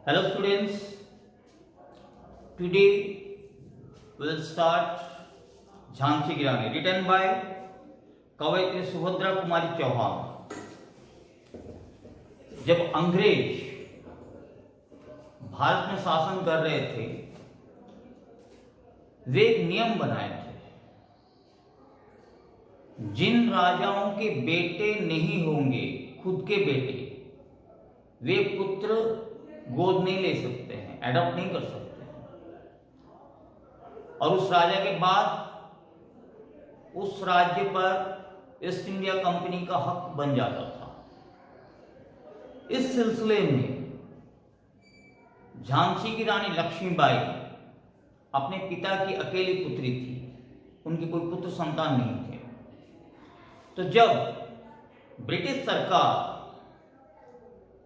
Hello students, today we will start Jhansi की रानी written by कवयित्री सुभद्रा कुमारी चौहान। जब अंग्रेज भारत में शासन कर रहे थे, वे एक नियम बनाए थे, जिन राजाओं के बेटे नहीं होंगे खुद के बेटे, वे पुत्र गोद नहीं ले सकते हैं, एडॉप्ट नहीं कर सकते हैं। और उस राजा के बाद उस राज्य पर ईस्ट इंडिया कंपनी का हक बन जाता था। इस सिलसिले में झांसी की रानी लक्ष्मीबाई अपने पिता की अकेली पुत्री थी, उनकी कोई पुत्र संतान नहीं थे। तो जब ब्रिटिश सरकार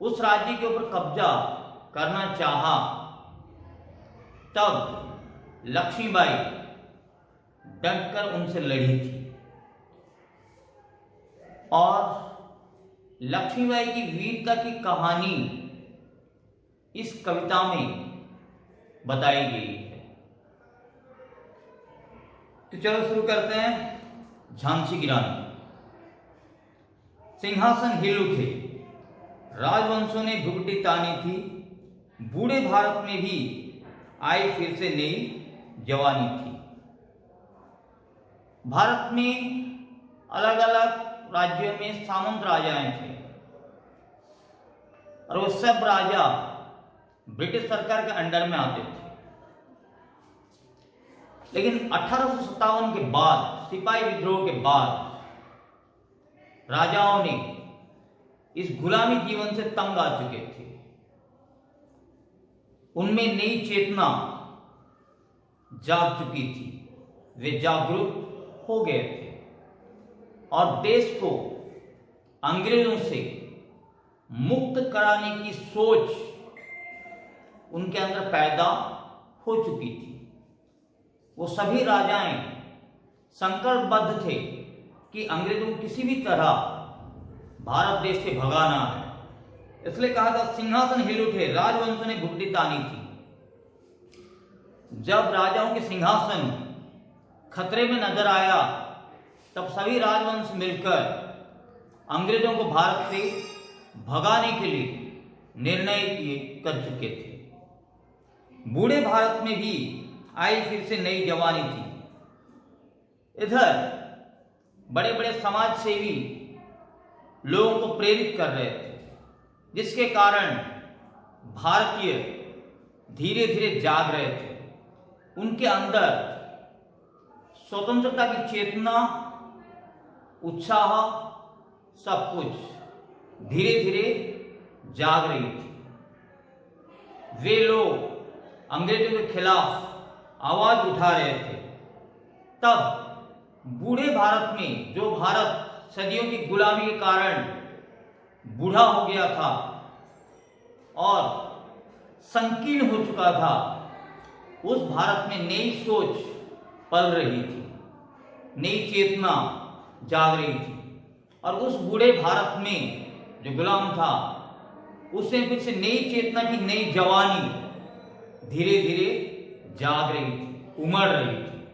उस राज्य के ऊपर कब्जा करना चाहा, तब लक्ष्मीबाई डटकर उनसे लड़ी थी। और लक्ष्मीबाई की वीरता की कहानी इस कविता में बताई गई है। तो चलो शुरू करते हैं। झांसी की रानी। सिंहासन हिल उठे, राजवंशों ने घुघुटी तानी थी, बूढ़े भारत में भी आई फिर से नई जवानी थी। भारत में अलग अलग राज्यों में सामंत राजाएं थे और वो सब राजा ब्रिटिश सरकार के अंडर में आते थे। लेकिन 1857 के बाद, सिपाही विद्रोह के बाद, राजाओं ने इस गुलामी जीवन से तंग आ चुके थे। उनमें नई चेतना जाग चुकी थी, वे जागरूक हो गए थे और देश को अंग्रेजों से मुक्त कराने की सोच उनके अंदर पैदा हो चुकी थी। वो सभी राजाएं संकल्पबद्ध थे कि अंग्रेजों को किसी भी तरह भारत देश से भगाना है। इसलिए कहा था सिंहासन हिल उठे, राजवंशों ने घुघुटी तानी थी। जब राजाओं के सिंहासन खतरे में नजर आया, तब सभी राजवंश मिलकर अंग्रेजों को भारत से भगाने के लिए निर्णय कर चुके थे। बूढ़े भारत में भी आई फिर से नई जवानी थी। इधर बड़े बड़े समाज सेवी लोगों को प्रेरित कर रहे थे, जिसके कारण भारतीय धीरे धीरे जाग रहे थे। उनके अंदर स्वतंत्रता की चेतना, उत्साह, सब कुछ धीरे धीरे जाग रही थी। वे लोग अंग्रेजों के खिलाफ आवाज उठा रहे थे। तब बूढ़े भारत में, जो भारत सदियों की गुलामी के कारण बूढ़ा हो गया था और संकीर्ण हो चुका था, उस भारत में नई सोच पल रही थी, नई चेतना जाग रही थी। और उस बूढ़े भारत में जो गुलाम था, उसमें फिर से नई चेतना की नई जवानी धीरे धीरे जाग रही थी, उमड़ रही थी।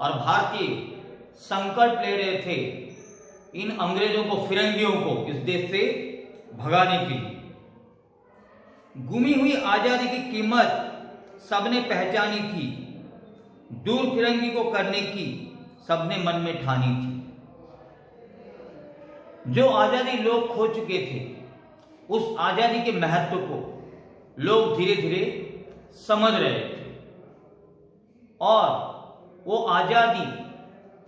और भारतीय संकल्प ले रहे थे इन अंग्रेजों को, फिरंगियों को इस देश से भगाने के लिए। गुमी हुई आजादी की कीमत सबने पहचानी थी, दूर फिरंगी को करने की सबने मन में ठानी थी। जो आजादी लोग खो चुके थे, उस आजादी के महत्व को लोग धीरे धीरे समझ रहे थे और वो आजादी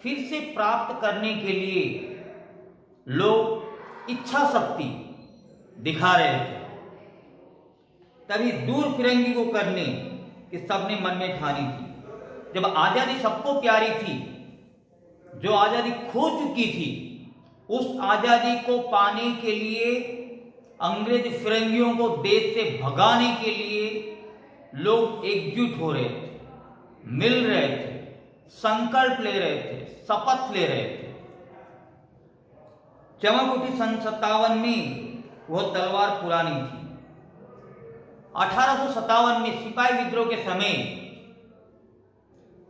फिर से प्राप्त करने के लिए लोग इच्छा शक्ति दिखा रहे थे। तभी दूर फिरंगी को करने की सबने मन में ठानी थी। जब आजादी सबको प्यारी थी, जो आजादी खो चुकी थी, उस आजादी को पाने के लिए, अंग्रेज फिरंगियों को देश से भगाने के लिए लोग एकजुट हो रहे थे, मिल रहे थे, संकल्प ले रहे थे, शपथ ले रहे थे। चमक उठी 57 में वह तलवार पुरानी थी। 1857 में सिपाही विद्रोह के समय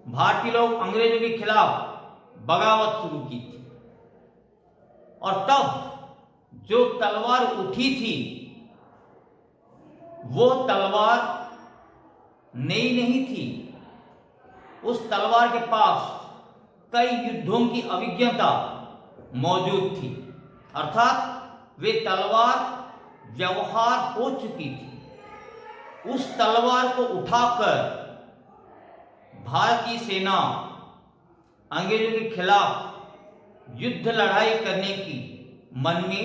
भारतीय लोग अंग्रेजों के खिलाफ बगावत शुरू की थी और तब जो तलवार उठी थी वो तलवार नई नहीं थी। उस तलवार के पास कई युद्धों की अभिज्ञता मौजूद थी, अर्थात वे तलवार व्यवहार हो चुकी थी। उस तलवार को उठाकर भारतीय सेना अंग्रेजों के खिलाफ युद्ध लड़ाई करने की मन में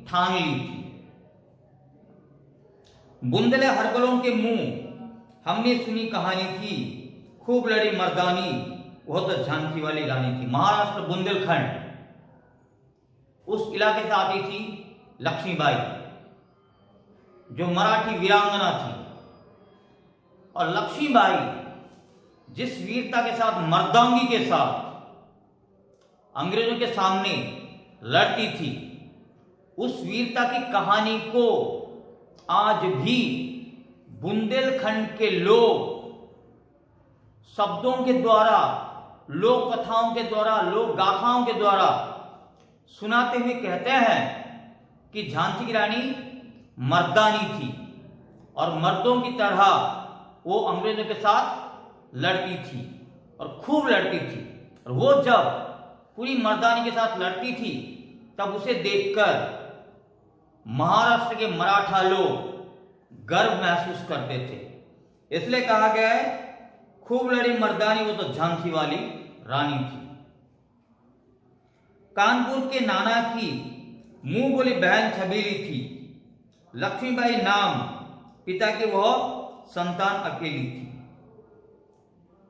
ठान ली थी। बुंदले हरबलों के मुंह हमने सुनी कहानी थी, खूब लड़ी मर्दानी वो तो झांसी वाली रानी थी। महाराष्ट्र बुंदेलखंड उस इलाके से आती थी लक्ष्मीबाई, जो मराठी वीरांगना थी। और लक्ष्मीबाई जिस वीरता के साथ, मर्दांगी के साथ अंग्रेजों के सामने लड़ती थी, उस वीरता की कहानी को आज भी बुंदेलखंड के लोग शब्दों के द्वारा, लोक कथाओं के द्वारा, लोक गाथाओं के द्वारा सुनाते हुए कहते हैं कि झांसी की रानी मर्दानी थी और मर्दों की तरह वो अंग्रेजों के साथ लड़ती थी और खूब लड़ती थी। और वो जब पूरी मर्दानी के साथ लड़ती थी तब उसे देखकर महाराष्ट्र के मराठा लोग गर्व महसूस करते थे। इसलिए कहा गया है खूब लड़ी मर्दानी वो तो झांसी वाली रानी थी। कानपुर के नाना की मुंह बोली बहन छबीली थी। लक्ष्मीबाई नाम, पिता की वह संतान अकेली थी।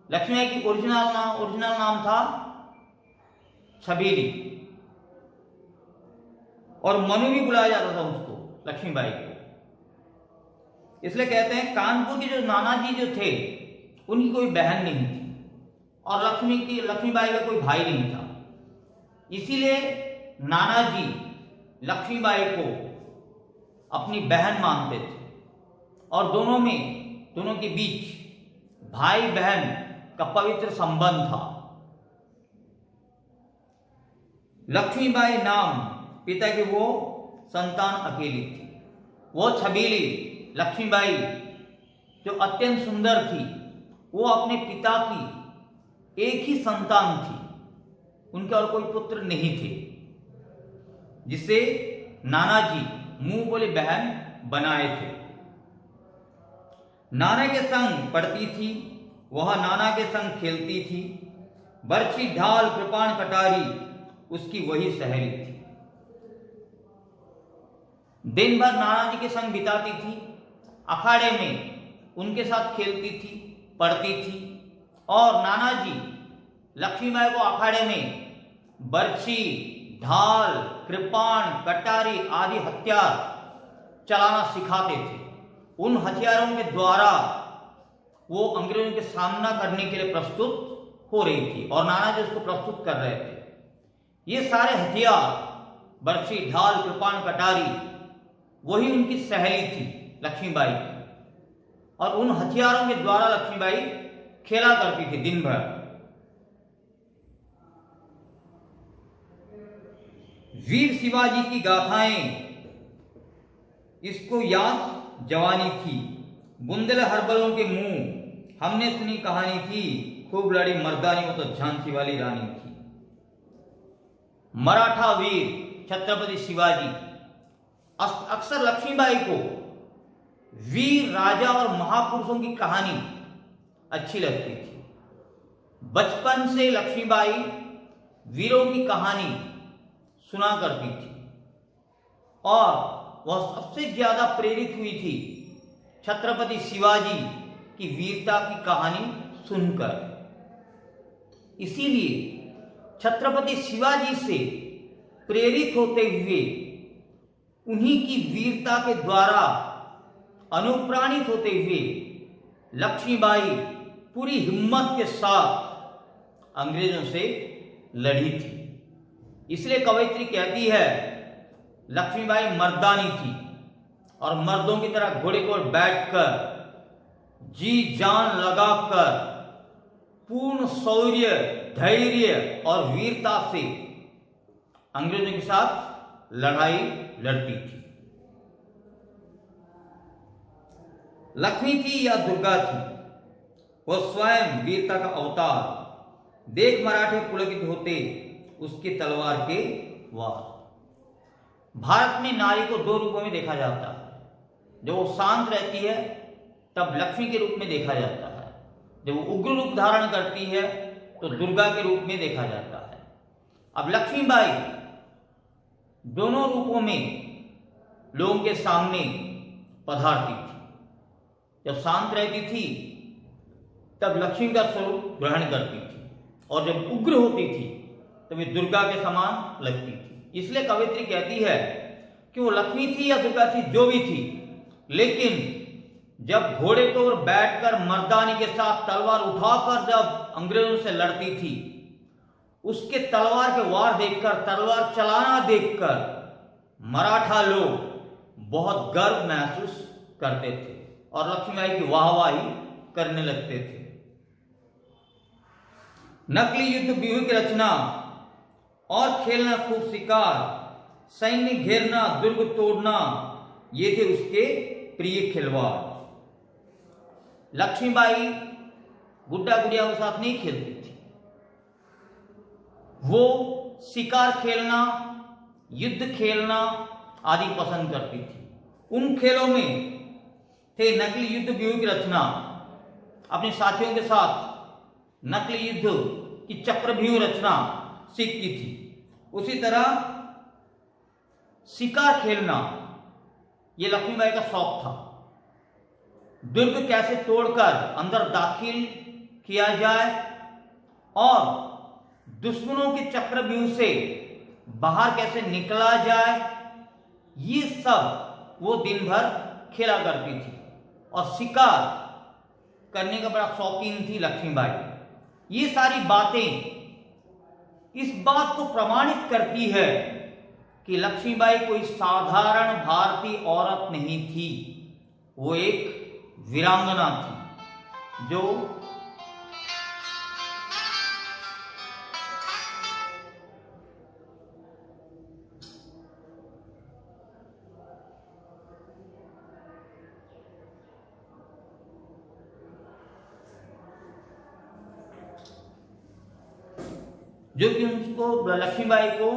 लक्ष्मीबाई की ओरिजिनल नाम था छबीली और मनु भी बुलाया जाता था उसको, लक्ष्मीबाई को। इसलिए कहते हैं कानपुर के जो नाना जी जो थे उनकी कोई बहन नहीं थी और लक्ष्मीबाई का कोई भाई नहीं था। इसीलिए नाना जी लक्ष्मीबाई को अपनी बहन मानते थे और दोनों के बीच भाई बहन का पवित्र संबंध था। लक्ष्मीबाई नाम, पिता की वो संतान अकेली थी। वो छबीली लक्ष्मीबाई जो अत्यंत सुंदर थी, वो अपने पिता की एक ही संतान थी, उनके और कोई पुत्र नहीं थे, जिसे नाना जी मुंह बोले बहन बनाए थे। नाना के संग पढ़ती थी, वह नाना के संग खेलती थी। बर्छी, ढाल, कृपाण, कटारी उसकी वही सहेली थी। दिन भर नाना जी के संग बिताती थी, अखाड़े में उनके साथ खेलती थी, पढ़ती थी। और नाना जी लक्ष्मीबाई को अखाड़े में बर्छी, ढाल, कृपाण, कटारी आदि हथियार चलाना सिखाते थे। उन हथियारों के द्वारा वो अंग्रेजों के सामना करने के लिए प्रस्तुत हो रही थी और नाना जी उसको प्रस्तुत कर रहे थे। ये सारे हथियार, बर्छी, ढाल, कृपाण, कटारी, वही उनकी सहेली थी लक्ष्मीबाई की। और उन हथियारों के द्वारा लक्ष्मीबाई खेला करती थी दिन भर। वीर शिवाजी की गाथाएं इसको याद जवानी थी। बुंदेल हरबलों के मुंह हमने सुनी कहानी थी, खूब लड़ी मर्दानी वो तो झांसी वाली रानी थी। मराठा वीर छत्रपति शिवाजी अक्सर लक्ष्मीबाई को वीर, राजा और महापुरुषों की कहानी अच्छी लगती थी। बचपन से लक्ष्मीबाई वीरों की कहानी सुना करती थी और वह सबसे ज्यादा प्रेरित हुई थी छत्रपति शिवाजी की वीरता की कहानी सुनकर। इसीलिए छत्रपति शिवाजी से प्रेरित होते हुए, उन्हीं की वीरता के द्वारा अनुप्राणित होते हुए लक्ष्मीबाई पूरी हिम्मत के साथ अंग्रेजों से लड़ी थी। इसलिए कवयित्री कहती है लक्ष्मीबाई मर्दानी थी और मर्दों की तरह घोड़े पर बैठकर जी जान लगाकर पूर्ण शौर्य, धैर्य और वीरता से अंग्रेजों के साथ लड़ाई लड़ती थी। लक्ष्मी थी या दुर्गा थी, वह स्वयं वीरता का अवतार। देख मराठे पुलकित होते उसकी तलवार के वार। भारत में नारी को दो रूपों में देखा जाता है। जब वो शांत रहती है तब लक्ष्मी के रूप में देखा जाता है, जब वो उग्र रूप धारण करती है तो दुर्गा के रूप में देखा जाता है। अब लक्ष्मीबाई दोनों रूपों में लोगों के सामने पधारती थी। जब शांत रहती थी तब लक्ष्मी का स्वरूप ग्रहण करती थी, और जब उग्र होती थी तब वे दुर्गा के समान लगती थी। इसलिए कवित्री कहती है कि वो लक्ष्मी थी या दुर्गा थी, जो भी थी, लेकिन जब घोड़े पर बैठकर मर्दानी के साथ तलवार उठाकर जब अंग्रेजों से लड़ती थी, उसके तलवार के वार देखकर, तलवार चलाना देखकर मराठा लोग बहुत गर्व महसूस करते थे और लक्ष्मीबाई की वाहवाही करने लगते थे। नकली युद्ध व्यूह की रचना और खेलना खूब शिकार, सैन्य घेरना, दुर्ग तोड़ना, ये थे उसके प्रिय खिलवाड़। लक्ष्मीबाई गुड्डा गुड़िया के साथ नहीं खेलती थी। वो शिकार खेलना, युद्ध खेलना आदि पसंद करती थी। उन खेलों में थे नकली युद्ध व्यूह की रचना, अपने साथियों के साथ नकली युद्ध की चक्रव्यूह रचना सीखती थी। उसी तरह शिकार खेलना ये लक्ष्मीबाई का शौक था। दुर्ग कैसे तोड़कर अंदर दाखिल किया जाए और दुश्मनों के चक्रव्यूह से बाहर कैसे निकला जाए, ये सब वो दिन भर खेला करती थी। और शिकार करने का बड़ा शौकीन थी लक्ष्मीबाई। ये सारी बातें इस बात को प्रमाणित करती है कि लक्ष्मीबाई कोई साधारण भारतीय औरत नहीं थी, वो एक वीरांगना थी जो कि उसको लक्ष्मीबाई को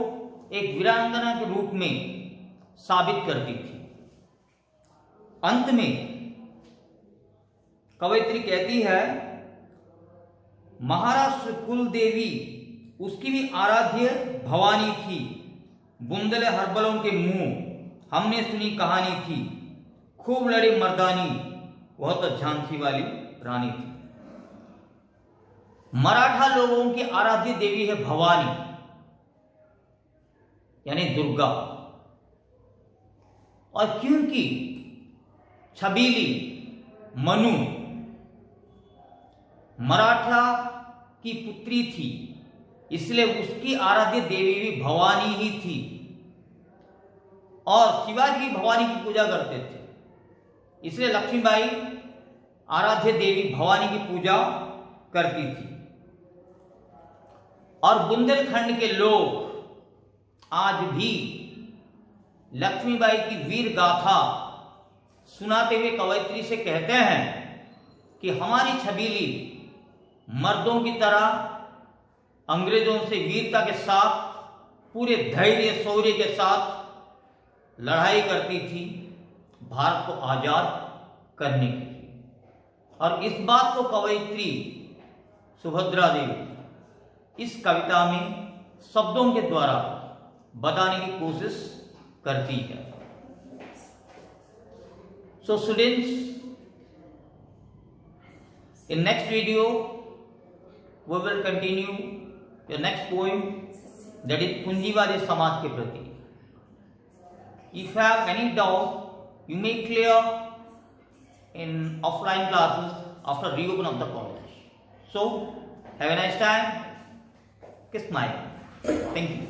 एक वीरांगना के रूप में साबित करती थी। अंत में कवयित्री कहती है, महाराष्ट्र कुल देवी उसकी भी आराध्य भवानी थी। बुंदले हरबलों के मुंह हमने सुनी कहानी थी। खूब लड़े मर्दानी वह तो झांसी वाली रानी थी। मराठा लोगों की आराध्य देवी है भवानी, यानी दुर्गा। और क्योंकि छबीली मनु मराठा की पुत्री थी, इसलिए उसकी आराध्य देवी भी भवानी ही थी। और शिवाजी भी भवानी की पूजा करते थे, इसलिए लक्ष्मीबाई आराध्य देवी भवानी की पूजा करती थी। और बुंदेलखंड के लोग आज भी लक्ष्मीबाई की वीर गाथा सुनाते हुए कवयित्री से कहते हैं कि हमारी छबीली मर्दों की तरह अंग्रेजों से वीरता के साथ, पूरे धैर्य शौर्य के साथ लड़ाई करती थी भारत को आजाद करने के लिए। और इस बात को कवयित्री सुभद्रा देवी इस कविता में शब्दों के द्वारा बताने की कोशिश करती है। So students, in next video we will continue the next poem, that is पूंजीवादी समाज के प्रति। If you have any doubt, you may clear in offline classes after reopen of the college. So have a nice time. Kiss my. Thank you.